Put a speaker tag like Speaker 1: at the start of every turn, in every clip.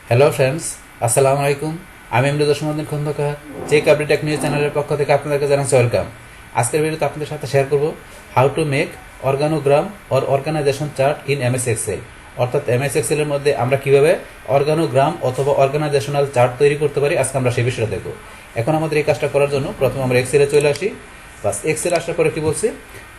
Speaker 1: Hello friends, আসসালামু আলাইকুম। আমি এমডি দশমন্দিন Khandakar check update tech news চ্যানেলের পক্ষ থেকে আপনাদেরকে জানাচ্ছি ওয়েলকাম। আজকের ভিডিওতে আপনাদের সাথে শেয়ার করব how to make organogram or organisation chart in MS Excel. অর্থাৎ এমএস এক্সেল এর মধ্যে আমরা কিভাবে অর্গানোগ্রাম অথবা অর্গানাইজেশনাল চার্ট তৈরি করতে পারি, আজকে আমরা সেই বিষয়টা দেখব। এখন আমাদের এই কাজটা করার জন্য প্রথমে আমরা এক্সেলে চলে আসি। বাস, এক্সেলে আসার পরে কি বলছি,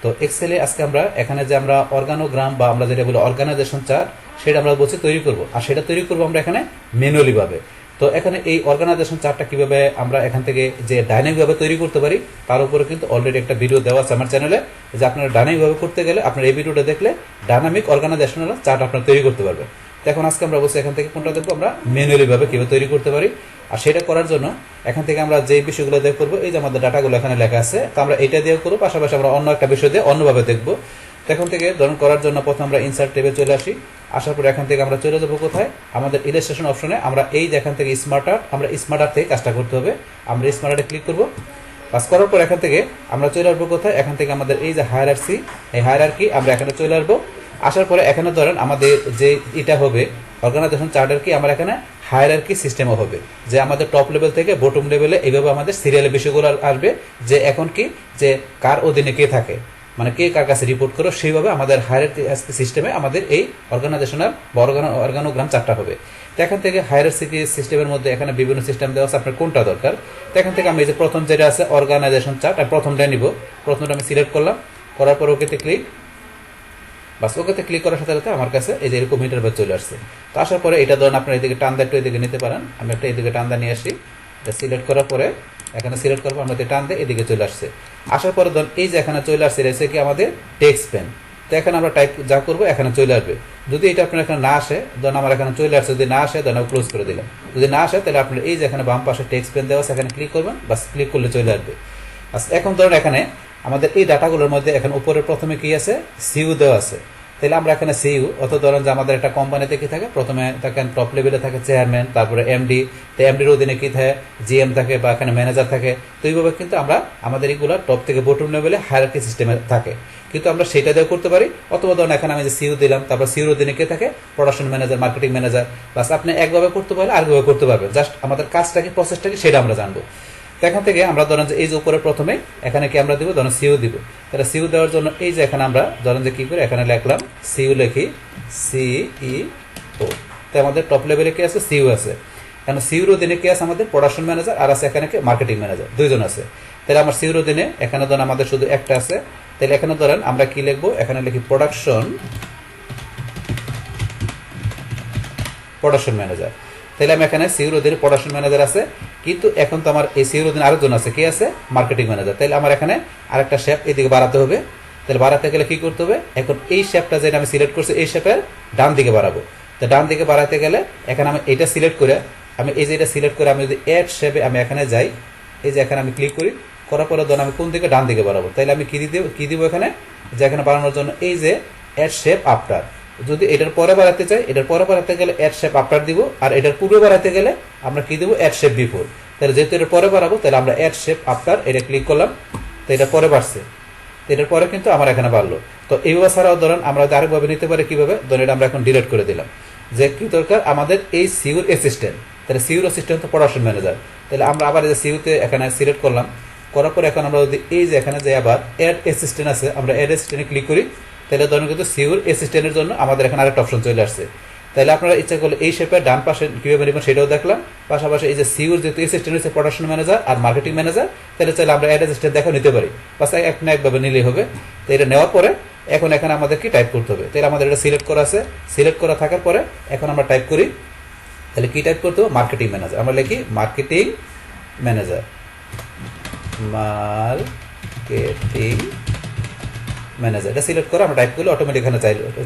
Speaker 1: তো এক্সেলে আজকে আমরা এখানে যে আমরা অর্গানোগ্রাম বা আমরা যেটা বলি অর্গানাইজেশন চার্ট, সেটা আমরা বলছি তৈরি করব। আর সেটা তৈরি করব আমরা এখানে ম্যানুয়ালি ভাবে। তো এখানে এই অর্গানাইজেশন চার্টটা কিভাবে আমরা এখান থেকে যে ডাইনামিক ভাবে তৈরি করতে পারি তার উপরে কিন্তু অলরেডি একটা ভিডিও দেওয়া আছে আমার চ্যানেলে, যে আপনারা ডাইনামিক ভাবে করতে গেলে আপনার এই ভিডিওটা দেখলে ডাইনামিক অর্গানাইজেশনাল চার্ট আপনারা তৈরি করতে পারবেন। তো এখন আজকে আমরা বলছি এখান থেকে কোনটা দেখবো, আমরা ম্যানুয়ালি ভাবে কিভাবে তৈরি করতে পারি। আর সেটা করার জন্য এখান থেকে আমরা যে বিষয়গুলো দিয়ে করবো, এই যে আমাদের ডাটাগুলো এখানে লেখা আছে, তো আমরা এটা দিয়ে করবো, পাশাপাশি আমরা অন্য একটা বিষয় দিয়ে অন্যভাবে দেখবো। তো এখান থেকে ধরুন করার জন্য প্রথমে আমরা ইনসার্ট ট্যাবে চলে আসি। আসার পর এখান থেকে আমরা চলে যাবো কোথায়, আমাদের ইলাস্ট্রেশন অপশনে। আমরা এই যে এখান থেকে স্মার্ট আর্ট, আমরা স্মার্ট আর্ট থেকে কাজটা করতে হবে। আমরা স্মার্ট আর্টে ক্লিক করবো। কাজ করার পর এখান থেকে আমরা চলে আসবো কোথায়, এখান থেকে আমাদের এই যে হায়ারার্কি, এই হায়ারার্কি আমরা এখানে চলে আসবো। আসার পরে এখানে ধরেন আমাদের যে এটা হবে অর্গানাইজেশন চার্টার কি, আমরা এখানে হায়ারার্কি সিস্টেমও হবে, যে আমাদের টপ লেভেল থেকে বটম লেভেলে এইভাবে আমাদের সিরিয়ালের বিষয়গুলো আসবে, যে এখন কি যে কার অধীনে কে থাকে, মানে কে কার কাছে রিপোর্ট করো, সেইভাবে আমাদের হায়ারার্কি সিস্টেমে আমাদের এই অর্গানাইজেশনাল বা অর্গানোগ্রাম চার্টটা হবে। তো এখান থেকে হায়ারার্কি সিস্টেমের মধ্যে এখানে বিভিন্ন সিস্টেম দেওয়া আছে, আপনার কোনটা দরকার। তো এখান থেকে আমি এই যে প্রথম যেটা আছে অর্গানাইজেশন চার্ট, আমি প্রথমটা নিব। প্রথমটা আমি সিলেক্ট করলাম, করার পর ওকেতে ক্লিক। বাস, ওকেতে ক্লিক করার সাথে সাথে আমার কাছে এই যে এরকম ইন্টারভেল চলে আসছে। তো আসার পরে এটা ধরেন আপনার এদিকে টান একটু এদিকে নিতে পারেন, আমি একটা এদিকে টান নিয়ে আসি। এটা সিলেক্ট করার পরে এখানে সিলেক্ট করার পর আমাদের টান দিয়ে এদিকে চলে আসছে। আসার পরে ধরুন এই যে এখানে চলে আসছে, রয়েছে কি আমাদের টেক্সট পেন। তো এখানে আমরা টাইপ যা করবো এখানে চলে আসবে। যদি এটা আপনার এখানে না আসে, ধরুন আমার এখানে চলে আসছে, যদি না আসে ধরুন ক্লোজ করে দিলাম। যদি না আসে তাহলে আপনার এই যে এখানে বাম পাশে টেক্সট পেন দেওয়া আছে, এখানে ক্লিক করবেন। বাস, ক্লিক করলে চলে আসবে। আচ্ছা, এখন ধরুন এখানে আমাদের এই ডাটাগুলোর মধ্যে এখন উপরে প্রথমে কি আছে, সিইউ দেওয়া আছে। তাহলে আমরা এখানে সিইউ, অত ধরেন যে আমাদের একটা কোম্পানিতে কি থাকে, প্রথমে থাকে টপ লেভেলে থাকে চেয়ারম্যান, তারপরে এমডি। তো এমডির অধীনে কি থাকে, জিএম থাকে বা এখানে ম্যানেজার থাকে। তো এইভাবে কিন্তু আমরা আমাদের এগুলো টপ থেকে বটম লেভেলে হায়ারার্কি সিস্টেমে থাকে, কিন্তু আমরা সেটা দিয়ে করতে পারি। অথবা ধরুন এখানে আমি যে সিইউ দিলাম, তারপর সিইউর অধীনে কে থাকে, প্রোডাকশন ম্যানেজার, মার্কেটিং ম্যানেজার। বাস, আপনি একভাবে করতে পারলে আরেকভাবে করতে পারবেন, জাস্ট আমাদের কাজটাকে প্রসেসটাকে সেটা আমরা জানবো। তো এখান থেকে আমরা ধরেন যে এই যে উপরে প্রথমে এখানে কি আমরা দিব, ধরেন সিইউ দিব। তাহলে সিইউ দেওয়ার জন্য এই যে এখানে আমরা ধরেন যে কি করে এখানে লিখলাম সিইউ, লিখি সিইও। তো আমাদের টপ লেভেলে কি আছে, সিইউ আছে। কারণ সিইউর অধীনে কি আছে, আমাদের প্রোডাকশন ম্যানেজার, আর আছে এখানে কি মার্কেটিং ম্যানেজার, দুইজন আছে। তাহলে আমার সিইউর অধীনে এখানে ধরেন আমাদের শুধু একটা আছে। তাহলে এখানে ধরেন আমরা কি লিখবো, এখানে লিখি প্রোডাকশন ম্যানেজার। তাহলে আমি এখানে সিইউর অধীনে প্রোডাকশন ম্যানেজার আছে, কিন্তু এখন তো আমার এই সিইউর অধীনে আরেকজন আছে, কে আছে, মার্কেটিং ম্যানেজার। তাহলে আমার এখানে আরেকটা শেপ এদিকে বাড়াতে হবে। তাহলে বাড়াতে গেলে কি করতে হবে, এখন এই শেপটা যেটা আমি সিলেক্ট করছি এই শেপের ডান দিকে বাড়াবো। তো ডান দিকে বাড়াতে গেলে এখানে আমি এটা সিলেক্ট করে, আমি এই যে এটা সিলেক্ট করে আমি যদি এড শেপে আমি এখানে যাই, এই যে এখানে আমি ক্লিক করি, করার পরে ধরুন আমি কোন দিকে, ডান দিকে বাড়াবো। তাহলে আমি কি দিব এখানে, যে এখানে বাড়ানোর জন্য এই যে এড শেপ আফটার। যদি এটার পরে বাড়াতে চাই, এটার পরে বাড়াতে গেলে অ্যাড শেপ আফটার দিব, আর এটার পূর্বে বাড়াতে গেলে আমরা কি দিব, অ্যাড শেপ বিফোর। তাহলে যেহেতু এটার পরে বাড়াবো, তাহলে আমরা অ্যাড শেপ আফটার এটা ক্লিক করলাম। তো এটার পরে বাড়ছে, এটার পরে কিন্তু আমার এখানে বাড়লো। তো এইভাবে ছাড়াও ধরেন আমরা আরেকভাবে নিতে পারি, কিভাবে ধরেন এটা আমরা এখন ডিলিট করে দিলাম। যে কি দরকার আমাদের এই সিইউর অ্যাসিস্ট্যান্ট, তাহলে সিইউর অ্যাসিস্ট্যান্ট তো প্রোডাকশন ম্যানেজার। তাহলে আমরা আবার এই যে সিইউতে এখানে সিলেক্ট করলাম, করার পরে এখন আমরা যদি এই যে এখানে যে আবার অ্যাড অ্যাসিস্ট্যান্ট আছে, আমরা অ্যাড অ্যাসিস্ট্যান্টে ক্লিক করি। তাহলে ধরুন কিন্তু সিইউর অ্যাসিস্ট্যান্টের জন্য আমাদের এখানে আরেকটা অপশন চলে আসছে। তাহলে আপনারা ইচ্ছা করলে এই শেপের ডান পাশে কিভাবে নেবেন সেটাও দেখলাম। পাশাপাশি এই যে সিইউর যেহেতু অ্যাসিস্ট্যান্ট হচ্ছে প্রোডাকশন ম্যানেজার আর মার্কেটিং ম্যানেজার, তাহলে চাইলে আমরা অ্যাড অ্যাসিস্ট্যান্ট দেখে নিতে পারি। বাস, এক না একভাবে নিলেই হবে। তো এটা নেওয়ার পরে এখন এখানে আমাদের কি টাইপ করতে হবে। তাহলে আমাদের এটা সিলেক্ট করা আছে, সিলেক্ট করা থাকার পরে এখন আমরা টাইপ করি। তাহলে কি টাইপ করতে হবে, মার্কেটিং ম্যানেজার। আমরা লিখি মার্কেটিং ম্যানেজার, মার্কেটিং ম্যানেজার। এটা সিলেক্ট করে আমরা টাইপ করলে অটোমেটিক এখানে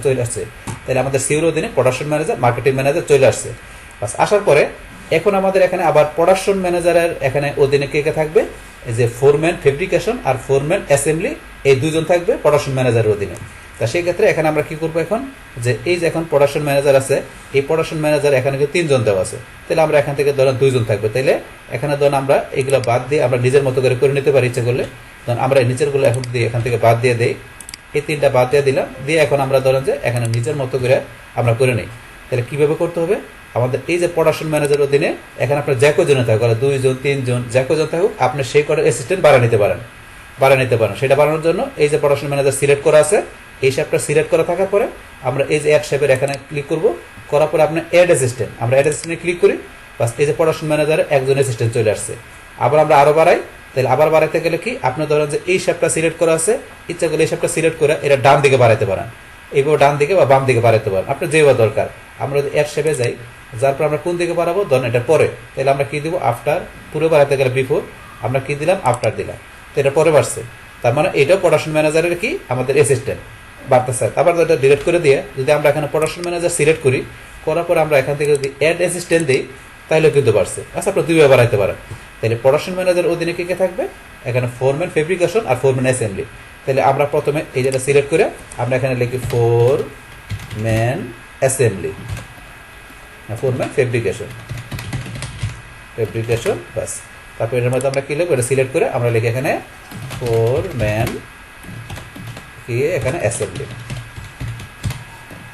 Speaker 1: চলে আসছে। তাহলে আমাদের সিইউর অধীনে প্রোডাকশন ম্যানেজার, মার্কেটিং ম্যানেজার চলে আসছে। বাস, আসার পরে এখন আমাদের এখানে আবার প্রোডাকশন ম্যানেজারের এখানে অধীনে কে কে থাকবে, এই যে ফোরম্যান ফেব্রিকেশন আর ফোরম্যান অ্যাসেম্বলি, এই দুজন থাকবে প্রোডাকশন ম্যানেজারের অধীনে। তা সেই ক্ষেত্রে এখানে আমরা কি করবো এখন, যে এই যে এখন প্রোডাকশন ম্যানেজার আছে, এই প্রোডাকশন ম্যানেজার এখানে কিন্তু 3 জন দেওয়া আছে। তাহলে আমরা এখান থেকে ধরেন 2 জন থাকবে। তাহলে এখানে ধরেন আমরা এগুলো বাদ দিয়ে আমরা নিজের মতো করে নিতে পারি ইচ্ছে করলে। ধরেন আমরা নিচের গুলো এখন দিয়ে এখান থেকে বাদ দিয়ে দেই, এই 3টা বাদ দিয়ে দিলাম, দিয়ে এখন আমরা ধরেন যে এখানে নিজের মতো করে আমরা করে নিই। তাহলে কিভাবে করতে হবে, আমাদের এই যে প্রোডাকশন ম্যানেজার অধীনে এখানে আপনার যে কজন থাকুক, 2 জন 3 জন যে কজন থাকুক, আপনি সেই কটার অ্যাসিস্ট্যান্ট বাড়া নিতে পারেন। সেটা বাড়ানোর জন্য এই যে প্রোডাকশন ম্যানেজার সিলেক্ট করা আছে, এই শেপটা সিলেক্ট করা থাকার পরে আমরা এই যে অ্যাড শেপের এখানে ক্লিক করব, করার পরে আপনার অ্যাড অ্যাসিস্ট্যান্ট, আমরা অ্যাড অ্যাসিস্ট্যান্টে ক্লিক করি, বাস এই যে প্রোডাকশন ম্যানেজারে একজন অ্যাসিস্ট্যান্ট চলে আসছে। আবার আমরা আরো বাড়াই, তাহলে আবার বাড়াইতে গেলে কি আপনি ধরেন যে এই শেপটা সিলেক্ট করা আছে, ইচ্ছা করলে এই শেপটা সিলেক্ট করে এটা ডান দিকে বাড়াইতে পারেন, এইভাবে ডান দিকে বা বাম দিকে বাড়াইতে পারেন, আপনার যেভাবে দরকার। আমরা যদি অ্যাড শেপে যাই, যার পর আমরা কোন দিকে বাড়াবো, ধরেন এটা পরে, তাহলে আমরা কি দিব, আফটার। পুরো বাড়াইতে গেলে বিফোর, আমরা কি দিলাম, আফটার দিলাম, তো এটা পরে বাড়ছে। তার মানে এটাও প্রোডাকশন ম্যানেজারের কি আমাদের অ্যাসিস্ট্যান্ট বাড়তেছে। তারপর এটা ডিলিট করে দিয়ে যদি আমরা এখানে প্রোডাকশন ম্যানেজার সিলেক্ট করি, করার পরে আমরা এখান থেকে যদি অ্যাড অ্যাসিস্ট্যান্ট দিই, তাহলে কিন্তু বাড়ছে। আচ্ছা, আপনার দুইভাবে বাড়াইতে পারেন। তাহলে প্রোডাকশন ম্যানেজার অধীনে কি থাকবে, এখানে ফোরম্যান ফেব্রিকেশন আর ফোরম্যান অ্যাসেম্বলি। তাহলে আমরা প্রথমে এই যেটা সিলেক্ট করে আমরা এখানে লিখি ফোরম্যান অ্যাসেম্বলি, ফোরম্যান ফেব্রিকেশন, বাস। তারপর এর মধ্যে আমরা কি লিখবো, এটা সিলেক্ট করে আমরা লিখি এখানে ফোরম্যান কি এখানে অ্যাসেম্বলি,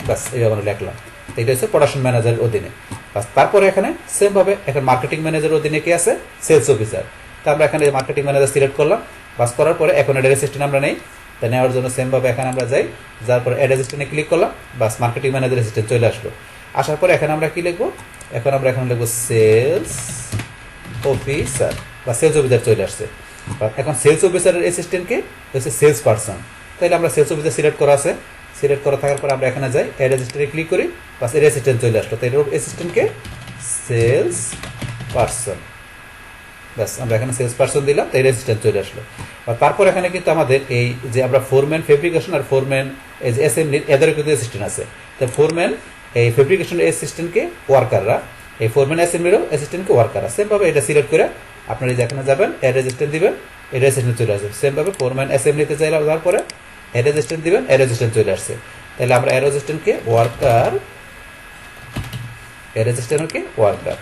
Speaker 1: বাস। এইভাবে আমরা লিখলাম। এটা হচ্ছে প্রোডাকশন ম্যানেজারের অধীনে। বাস, তারপরে এখানে সেম ভাবে এখন মার্কেটিং ম্যানেজারের অধীনে কি আছে, সেলস অফিসার। তো আমরা এখানে মার্কেটিং ম্যানেজার সিলেক্ট করলাম, বাস। করার পরে এখন এটা অ্যাসিস্ট্যান্ট আমরা নেই, তাই নেওয়ার জন্য সেম ভাবে এখানে আমরা যাই, যার পরে অ্যাড অ্যাসিস্ট্যান্টে ক্লিক করলাম, বাস। মার্কেটিং ম্যানেজার অ্যাসিস্ট্যান্ট চলে আসলো। আসার পরে এখানে আমরা কি লিখবো, এখন আমরা এখানে লিখবো সেলস অফিসার বা সেলস অফিসার চলে আসছে। এখন সেলস অফিসারের অ্যাসিস্ট্যান্টকে হচ্ছে সেলস পারসন। তাহলে আমরা সেলস অফিসার সিলেক্ট করা আছে, সিলেক্ট করা থাকার পর আমরা এখানে যাই, অ্যাড অ্যাসিস্ট্যান্টে ক্লিক করি, বাস। এর অ্যাসিস্ট্যান্ট চলে আসলো। তাই এর অ্যাসিস্ট্যান্টকে সেলস পারসন, বাস। আমরা এখানে সেলস পারসন দিলাম, তাই অ্যাসিস্ট্যান্ট চলে আসলো। তারপর এখানে কিন্তু আমাদের এই যে আমরা ফোরম্যান ফেব্রিকেশন আর ফোরম্যান এই যে অ্যাসেম্বলি, এদেরও কিন্তু অ্যাসিস্ট্যান্ট আছে। তো ফোরম্যান এই ফেব্রিকেশন অ্যাসিস্ট্যান্টকে ওয়ার্কাররা, এই ফোরম্যান অ্যাসেম্বলিরও অ্যাসিস্ট্যান্টকে ওয়ার্কাররা। সেমভাবে এটা সিলেক্ট করে আপনারা যেখানে যাবেন অ্যাড অ্যাসিস্ট্যান্ট দিবেন, এর অ্যাসিস্ট্যান্ট চলে আসবে। সেমভাবে ফোরম্যান অ্যাসেম্বলিতে যাওয়ার পরে অ্যাড অ্যাসিস্ট্যান্ট দিবেন, অ্যাড অ্যাসিস্ট্যান্ট চলে আসছে। তাহলে আমরা অ্যাড অ্যাসিস্ট্যান্টকে ওয়ার্কার, অ্যাড অ্যাসিস্ট্যান্টকে ওয়ার্কার,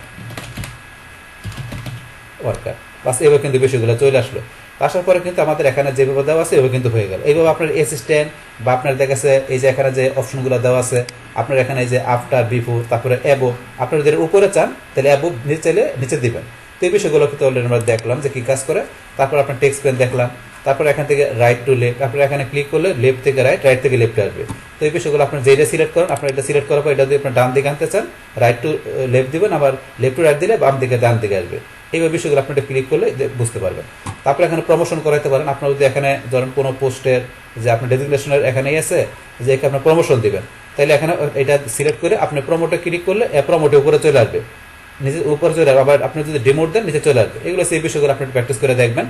Speaker 1: বাস। এবার কিন্তু বিষয়গুলো চলে আসলো। আসার পরে কিন্তু আমাদের এখানে যেভাবে দেওয়া আছে এভাবে কিন্তু হয়ে গেল। এইভাবে আপনার অ্যাসিস্ট্যান্ট বা আপনার দেখেছে এই যে এখানে যে অপশনগুলো দেওয়া আছে, আপনার এখানে এই যে আফটার, বিফোর, তারপরে অ্যাবভ, আপনারা যদি উপরে চান তাহলে অ্যাবভ, নিচে চাইলে নিচে দিবেন। তো এই বিষয়গুলো কিন্তু অলরেডি আমরা দেখলাম যে কি কাজ করে। তারপর আপনার টেক্সট পেন দেখলাম, তারপর এখান থেকে রাইট টু লেফট, আপনারা এখানে ক্লিক করলে লেফট থেকে রাইট, রাইট থেকে লেফটে আসবে। তো এই বিষয়গুলো আপনার যেটা সিলেক্ট করেন, আপনার এটা সিলেক্ট করার পর এটা যদি আপনার ডান দিকে আনতে চান, রাইট টু লেফট দিবেন, আবার লেফট টু রাইট দিলে বাম দিকে ডান দিকে আসবে। এইভাবে বিষয়গুলো আপনি ক্লিক করলে বুঝতে পারবেন। তারপরে এখানে প্রমোশন করাইতে পারেন। আপনার যদি এখানে ধরেন কোনো পোস্টের যে আপনার ডেজিগনেশনের এখানেই আছে যে আপনার প্রমোশন দিবেন, তাহলে এখানে এটা সিলেক্ট করে আপনি প্রমোটে ক্লিক করলে প্রমোটে উপরে চলে আসবে, নিচে উপরে চলে আসবে। আবার আপনি যদি ডিমোট দেন নিচে চলে আসবে। এগুলো সেই বিষয়গুলো আপনি প্র্যাকটিস করে দেখবেন।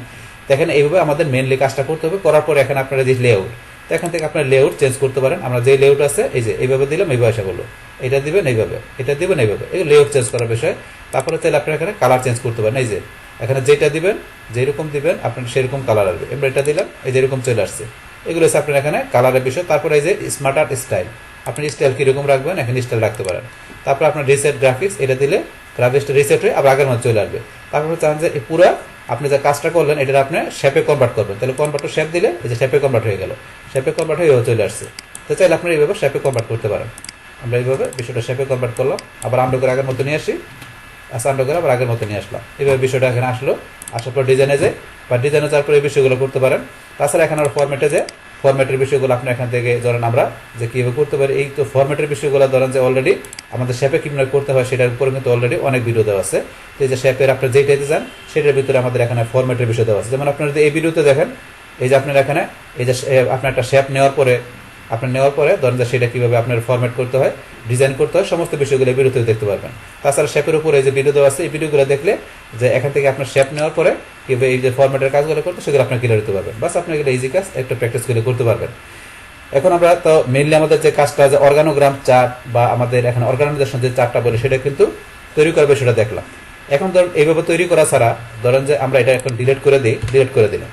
Speaker 1: দেখেন এইভাবে আমাদের মেনলি কাজটা করতে হবে। করার পরে এখানে আপনারা যে লেআউট, তো এখান থেকে আপনার লেআউট চেঞ্জ করতে পারেন। আমরা যে লেআউট আছে এই যে এইভাবে দিলাম, এইভাবে আসা করলো, এটা দিবেন এইভাবে, এটা দিবেন এইভাবে, এগুলো লেআউট চেঞ্জ করার বিষয়। তারপরে চাইলে আপনারা এখানে কালার চেঞ্জ করতে পারেন। এই যে এখানে যেটা দিবেন, যেরকম দিবেন আপনার সেরকম কালার আসবে। এবার এটা দিলাম, এই যেরকম চলে আসছে। এগুলো হচ্ছে আপনার এখানে কালারের বিষয়। তারপরে এই যে স্মার্ট আর্ট স্টাইল, আপনি স্টাইল কিরকম রাখবেন এখানে স্টাইল রাখতে পারেন। তারপর আপনার রিসেট গ্রাফিক্স, এটা দিলে গ্রাফিক্সটা রিসেট হয়ে আবার আগের মধ্যে চলে আসবে। তারপরে চান যে পুরো আপনি যে কাজটা করলেন এটা আপনি শেপে কনভার্ট করবেন, তাহলে কনভার্টার শেপ দিলে এই যে শেপে কনভার্ট হয়ে গেল, শেপে কনভার্ট হয়ে চলে আসছে। তো চাইলে আপনি এইভাবে শেপে কনভার্ট করতে পারেন। আমরা এইভাবে বিষয়টা শেপে কনভার্ট করলাম, আবার আমরা করে আগের মতো নিয়ে আসি, আচ্ছা আমরা করে আবার আগের মতো নিয়ে আসলাম। এইভাবে বিষয়টা এখানে আসলো। আসার পর ডিজাইনে যায়, বা ডিজাইনে যাওয়ার পর এই বিষয়গুলো করতে পারেন। তাছাড়া এখানে আর ফরম্যাটে যায়, ফরম্যাটের বিষয়গুলো আপনি এখান থেকে ধরেন আমরা যে কীভাবে করতে পারি, এই তো ফরম্যাটের বিষয়গুলো ধরেন যে অলরেডি আমাদের শেপে কীভাবে করতে হয় সেটার উপরে কিন্তু অলরেডি অনেক ভিডিও দেওয়া আছে। এই যে শেপের আপনার যেটাতে যান সেটার ভিতরে আমাদের এখানে ফরম্যাটের বিষয় দেওয়া আছে। যেমন আপনার যদি এই ভিডিওতে দেখেন, এই যে আপনার এখানে এই যে আপনার একটা শেপ নেওয়ার পরে ধরেন যে সেটা কীভাবে আপনার ফরম্যাট করতে হয়, ডিজাইন করতে হয়, সমস্ত বিষয়গুলো এই ভিডিওতে দেখতে পারবেন। তাছাড়া শেপের উপরে এই যে ভিডিও দেওয়া আছে, এই ভিডিওগুলো দেখলে যে এখান থেকে আপনার শেপ নেওয়ার পরে কীভাবে এই যে ফরম্যাটের কাজগুলো করতে সেগুলো আপনার ক্লিয়ার হতে পারবেন। বাস আপনি এগুলো ইজি কাজ একটা প্র্যাকটিস করে করতে পারবেন। এখন আমরা তো মেইনলি আমাদের যে কাজটা যে অর্গানোগ্রাম চার্ট বা আমাদের এখানে অর্গানাইজেশন যে চার্টটা বলে সেটা কিন্তু তৈরি করবে সেটা দেখলাম। এখন ধরুন এইভাবে তৈরি করা ছাড়া ধরেন যে আমরা এটা এখন ডিলিট করে দিলাম।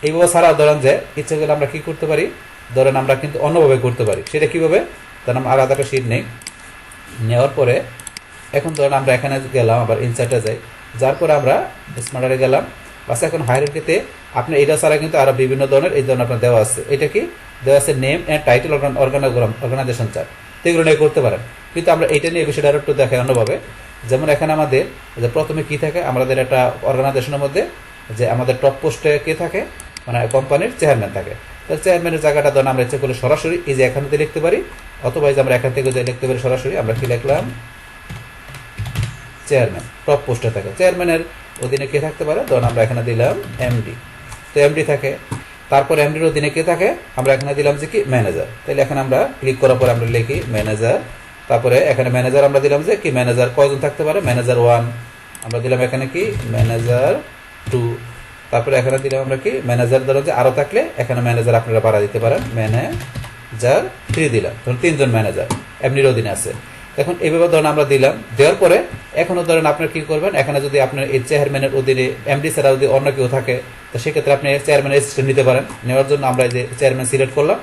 Speaker 1: এইভাবে ছাড়া ধরেন যে ইচ্ছে করলে আমরা কি করতে পারি, ধরেন আমরা কিন্তু অন্যভাবে করতে পারি। সেটা কিভাবে, ধরেন আমরা আলাদা একটা শিট নেওয়ার পরে এখন ধরেন আমরা এখানে গেলাম, আবার ইনসার্টে যাই, যার পরে আমরা স্মার্টারে গেলাম। বাস এখন হায়ারার্কিতে আপনি এটা ছাড়া কিন্তু আরো বিভিন্ন ধরনের এই ধরনের আপনার দেওয়া আছে। এটা কি দেওয়া আছে, name and title organogram organisation chart, তো এগুলো নিয়ে করতে পারেন। কিন্তু আমরা এটা নিয়ে বিষয়টা আরো একটু দেখাই অন্যভাবে। যেমন এখানে আমাদের যে প্রথমে কি থাকে, আমাদের একটা অর্গানাইজেশনের মধ্যে যে আমাদের টপ পোস্টে কে থাকে, মানে কোম্পানির চেয়ারম্যান থাকে। তাহলে চেয়ারম্যানের জায়গাটা ধরুন আমরা ইচ্ছে করলে সরাসরি এই যে এখান থেকে লিখতে পারি, অথবা এই যে আমরা এখান থেকে যে লিখতে পারি সরাসরি। আমরা কি লিখলাম, চেয়ারম্যান টপ পোস্টে থাকে। চেয়ারম্যানের অধীনে কে থাকতে পারে, ধরুন আমরা এখানে দিলাম এমডি, তো এমডি থাকে। তারপর এমডির অধীনে কে থাকে, আমরা এখানে দিলাম যে কি ম্যানেজার। তাহলে এখানে আমরা ক্লিক করার পরে আমরা লিখি ম্যানেজার। তারপরে এখানে ম্যানেজার আমরা দিলাম যে কি ম্যানেজার কয়জন থাকতে পারে, ম্যানেজার 1, আমরা দিলাম এখানে কি ম্যানেজার 2। তারপরে এখানে দিলাম আমরা কি ম্যানেজার, ধরো যে আরো থাকলে এখানে ম্যানেজার আপনারা বাড়া দিতে পারেন, ম্যানেজার 3 দিলাম, ধরুন 3 জন ম্যানেজার এমডির অধীনে আছে। এখন এইভাবে ধরেন আমরা দিলাম, দেওয়ার পরে এখনো ধরেন আপনার কি করবেন, এখানে যদি আপনার এই চেয়ারম্যানের অধীনে এমডি ছাড়া যদি অন্য কেউ থাকে, তো সেক্ষেত্রে আপনি চেয়ারম্যানের অ্যাসিস্ট্যান্ট নিতে পারেন। নেওয়ার জন্য আমরা যে চেয়ারম্যান সিলেক্ট করলাম,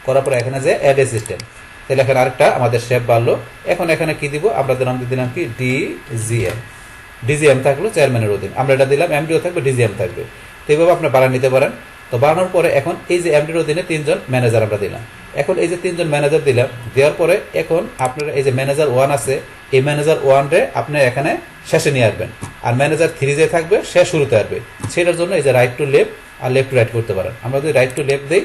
Speaker 1: করার পরে এখানে যে অ্যাড অ্যাসিস্ট্যান্ট, তাহলে এখানে আরেকটা আমাদের শেপ বাড়লো। এখন এখানে কি দিব, আমরা দিলাম কি ডিজিএম, ডিজিএম থাকলো চেয়ারম্যানের অধীন, আমরা এটা দিলাম, এমডিও থাকবে ডিজিএম থাকবে। তো এইভাবে আপনি বাড়া নিতে পারেন। তো বাড়ানোর পরে এখন এই যে এমডির অধীনে 3 জন ম্যানেজার আমরা দিলাম। এখন এই যে 3 জন ম্যানেজার দিলাম, দেওয়ার পরে এখন আপনারা এই যে ম্যানেজার 1 আছে, এই ম্যানেজার 1 রে আপনি এখানে শেষে নিয়ে আসবেন, আর ম্যানেজার 3 যে থাকবে সে শুরুতে আসবে। সেটার জন্য এই যে রাইট টু লেফট আর লেফট টু রাইট করতে পারেন। আমরা যদি রাইট টু লেফট দিই,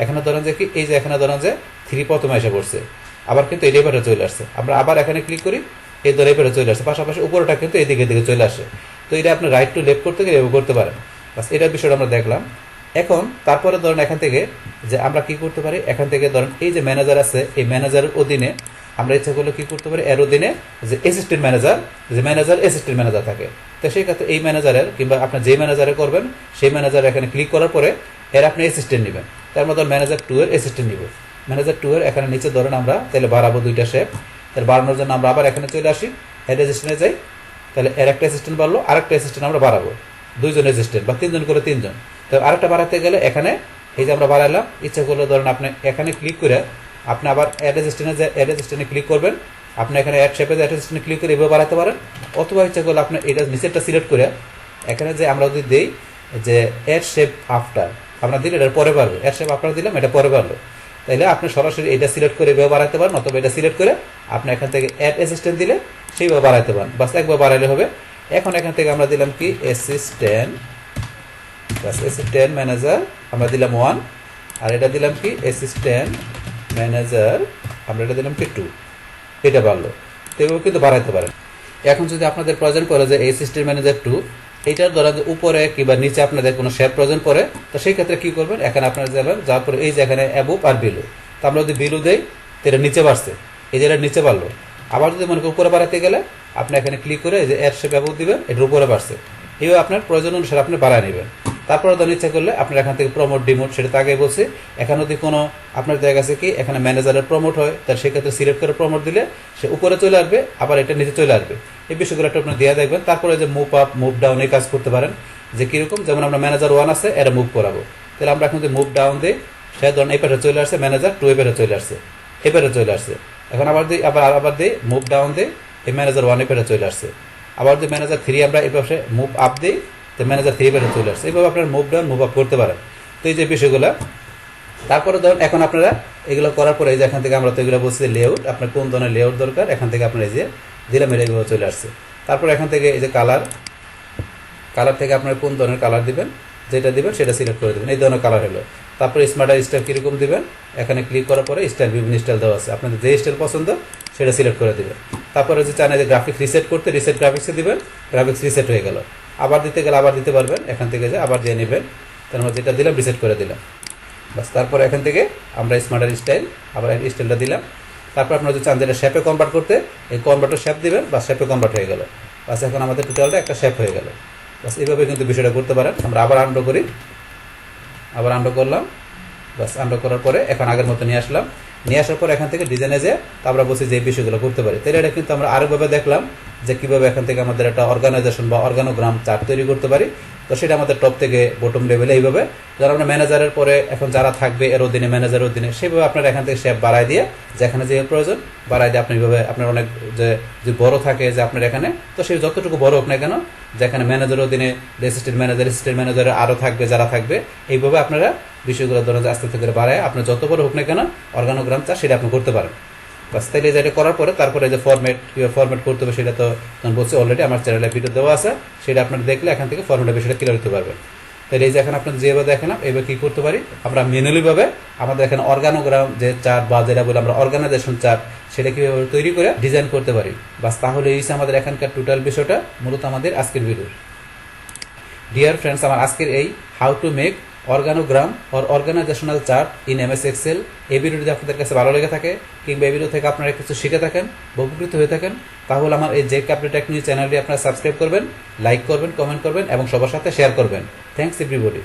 Speaker 1: এখানে ধরেন যে কি এই যে এখানে ধরেন যে 3 প্রথমে এসে পড়ছে, আবার কিন্তু এই লেফটে চলে আসছে। আমরা আবার এখানে ক্লিক করি, এই ধরে লেফটে চলে আসছে, পাশাপাশি উপরটা কিন্তু এদিকে দিকে চলে আসে। তো এটা আপনি রাইট টু লেফট করতে গেলে এভাবে করতে পারেন। বাস এটার বিষয়টা আমরা দেখলাম। এখন তারপরে ধরেন এখান থেকে যে আমরা কি করতে পারি, এখান থেকে ধরেন এই যে ম্যানেজার আছে, এই ম্যানেজারের অধীনে আমরা ইচ্ছা করলে কি করতে পারি, এর অধীনে যে অ্যাসিস্ট্যান্ট ম্যানেজার, যে ম্যানেজার অ্যাসিস্ট্যান্ট ম্যানেজার থাকে, তো সেই ক্ষেত্রে এই ম্যানেজারের কিংবা আপনার যে ম্যানেজারে করবেন সেই ম্যানেজার এখানে ক্লিক করার পরে এর আপনি অ্যাসিস্ট্যান্ট নেবেন। তার মধ্যে ম্যানেজার 2 এর অ্যাসিস্ট্যান্ট নিব। ম্যানেজার 2 এর এখানে নিচে ধরেন আমরা তাহলে বাড়াবো 2টা শেপ। তাহলে বাড়ানোর জন্য আমরা আবার এখানে চলে আসি, এর অ্যাসিস্ট্যান্টে যাই, তাহলে এর একটা অ্যাসিস্ট্যান্ট বাড়লো, আরেকটা অ্যাসিস্ট্যান্ট আমরা বাড়াবো, 2 জন অ্যাসিস্ট্যান্ট বা 3 জন করে 3 জন। তো আরেকটা বাড়াতে গেলে এখানে এই যে আমরা বাড়ালাম, ইচ্ছা করলে ধরেন আপনি এখানে ক্লিক করে আপনি আবার অ্যাড অ্যাসিস্ট্যান্টে ক্লিক করবেন, আপনি এখানে অ্যাড শেপে অ্যাড অ্যাসিস্ট্যান্টে ক্লিক করে এভাবে বাড়াতে পারেন। অথবা ইচ্ছা করলে আপনি এটা নিচেরটা সিলেক্ট করে এখানে যে আমরা যদি দিই যে অ্যাড শেপ আফটার, আমরা দিলে এটার পরে পারবে, অ্যাড শেপ আফটার দিলাম, এটা পরে পারলো। তাইলে আপনি সরাসরি এটা সিলেক্ট করে এভাবে বাড়াতে পারেন, অথবা এটা সিলেক্ট করে আপনি এখান থেকে অ্যাড অ্যাসিস্ট্যান্ট দিলে সেইভাবে বাড়াতে পারেন। বাস একবার বাড়াইলে হবে। এখন এখান থেকে আমরা দিলাম কি অ্যাসিস্ট্যান্ট, অ্যাসিস্ট্যান্ট ম্যানেজার আমরা দিলাম 1, আর এটা দিলাম কি অ্যাসিস্ট্যান্ট ম্যানেজার, আমরা এটা দিলাম কি 2, এটা বাড়লো। তো এভাবে কিন্তু বাড়াইতে পারেন। এখন যদি আপনাদের প্রয়োজন করে যে অ্যাসিস্ট্যান্ট ম্যানেজার 2 এইটার দ্বারা যে উপরে কিংবা নিচে আপনাদের কোনো শেপ প্রয়োজন পড়ে, তো সেই ক্ষেত্রে কি করবেন, এখানে আপনারা যাবেন, যাওয়ার পরে এই যে এখানে অ্যাবোভ আর বিলো, তো আমরা যদি বিলো দেই তো এটা নিচে বাড়ছে, এই যে এটা নিচে বাড়লো। আবার যদি মনে করি উপরে বাড়াতে গেলে আপনি এখানে ক্লিক করে এই যে অ্যাড শেপ অ্যাবোভ দিবেন, এটার উপরে বাড়ছে। এইভাবে আপনার প্রয়োজন অনুসারে আপনি বাড়ায় নেবেন। তারপরে ধরুন ইচ্ছা করলে আপনার এখান থেকে প্রমোট ডিমোট, সেটা তো আগে বলছি। এখানে যদি কোনো আপনার দেখা গেছে কি এখানে ম্যানেজারের প্রমোট হয়, তার সেক্ষেত্রে সিলেক্ট করে প্রমোট দিলে সে উপরে চলে আসবে, আবার এটা নিচে চলে আসবে। এই বিষয়গুলো একটা আপনি দিয়ে দেখবেন। তারপরে যে মুভ আপ মুভ ডাউন এই কাজ করতে পারেন, যে কিরকম, যেমন আমরা ম্যানেজার 1 আছে এটা মুভ করাবো, তাহলে আমরা এখন যদি মুভ ডাউন দিই, সে ধরুন এই পাশে চলে আসছে, ম্যানেজার 2 এই পাশে চলে আসছে, এই পাশে চলে আসছে। এখন আবার দিই, আবার দিই মুভ ডাউন দিই, এই ম্যানেজার 1 এই পাশে চলে আসছে। আবার যদি ম্যানেজার 3 আমরা এই পাশে মুভ আপ দিই, তো ম্যানেজার 3 বেড়ে চলে আসছে। এইভাবে আপনার মুভ ডাউন মুভ আপ করতে পারেন। তো এই যে বিষয়গুলো, তারপরে ধরুন এখন আপনারা এগুলো করার পরে এই যে এখান থেকে আমরা তো এগুলো বলছি লেআউট, আপনার কোন ধরনের লেআউট দরকার, এখান থেকে আপনার এই যে দিলাম, এটা এইভাবে চলে আসছে। তারপর এখান থেকে এই যে কালার থেকে আপনার কোন ধরনের কালার দিবেন, যেটা দিবেন সেটা সিলেক্ট করে দেবেন, এই ধরনের কালার হলো। তারপরে স্মার্টার স্টাইল কীরকম দিবেন, এখানে ক্লিক করার পরে স্টাইল, বিভিন্ন স্টাইল দেওয়া আছে, আপনাদের যে স্টাইল পছন্দ সেটা সিলেক্ট করে দেবেন। তারপরে যে চান যে গ্রাফিক্স রিসেট করতে, রিসেট গ্রাফিক্সে দিবেন, গ্রাফিক্স রিসেট হয়ে গেল। আবার দিতে গেলে আবার দিতে পারবেন, এখান থেকে যে আবার দিয়ে নেবেন, তার মধ্যে যেটা দিলাম রিসেট করে দিলাম, বাস। তারপর এখান থেকে আমরা স্মার্টার স্টাইল, আবার স্টাইলটা দিলাম। তারপর আপনারা যদি চান যেটা শেপে কনভার্ট করতে, এই কনভার্টার শেপ দিবেন, বা শেপে কনভার্ট হয়ে গেল, বাস। এখন আমাদের টোটালটা একটা শেপ হয়ে গেল, বাস। এইভাবে কিন্তু বিষয়টা করতে পারেন। আমরা আবার আন্ডো করি, আবার আন্ডো করলাম, বাস। আন্ডো করার পরে এখন আগের মতো নিয়ে আসলাম। নিয়ে আসার পর এখান থেকে ডিজাইনে যে আমরা বলছি যে এই বিষয়গুলো করতে পারি, তাহলে এটা কিন্তু আমরা আরেকভাবে দেখলাম যে কীভাবে এখান থেকে আমাদের একটা অর্গানাইজেশন বা অর্গানোগ্রাম চার্ট তৈরি করতে পারি। তো সেটা আমাদের টপ থেকে বটম লেভেলে এইভাবে, যারা আমরা ম্যানেজারের পরে এখন যারা থাকবে এর অধীনে, ম্যানেজারের অধীনে, সেইভাবে আপনারা এখান থেকে শেপ বাড়াই দিয়ে, যেখানে যে প্রয়োজন বাড়াই দিয়ে আপনি এইভাবে আপনার অনেক যে বড় থাকে যে আপনার এখানে, তো সেই যতটুকু বড় হোক না কেন, যেখানে ম্যানেজারের অধীনে অ্যাসিস্ট্যান্ট ম্যানেজারের আরও থাকবে, যারা থাকবে, এইভাবে আপনারা বিষয়গুলো ধরেন আস্তে আস্তে করে বাড়ায় আপনার যত বড় হোক না কেন অর্গানোগ্রাম চার্ট সেটা আপনি করতে পারেন। বাস তাইলে যেটা করার পরে তারপরে যে ফরম্যাট করতে হবে সেটা তো তখন বলছি অলরেডি আমার চ্যানেলে ভিডিও দেওয়া আছে, সেটা আপনারা দেখলে এখান থেকে ফরম্যাটের বিষয়টা ক্লিয়ার হতে পারবেন। তাহলে এই যে এখন আপনার যেভাবে দেখালাম এবার কি করতে পারি আমরা ম্যানুয়ালি ভাবে আমাদের এখানে অর্গানোগ্রাম যে চার্ট বা যেটা বলে আমরা অর্গানাইজেশন চার্ট সেটা কিভাবে তৈরি করে ডিজাইন করতে পারি। বাস তাহলে এই আমাদের এখানকার টোটাল বিষয়টা মূলত আমাদের আজকের ভিডিও। ডিয়ার ফ্রেন্ডস, আমার আজকের এই how to make organogram or organisational chart in MS Excel এই ভিডিওটি আপনাদের কাছে ভালো লেগে থাকে কিংবা এই ভিডিও থেকে আপনারা কিছু শিখে থাকেন বা উপকৃত হয়ে থাকেন, তাহলে আমার এই জেক আপডেট টেক নিউজ চ্যানেলটি আপনারা সাবস্ক্রাইব করবেন, লাইক করবেন, কমেন্ট করবেন এবং সবার সাথে শেয়ার করবেন। Thanks everybody.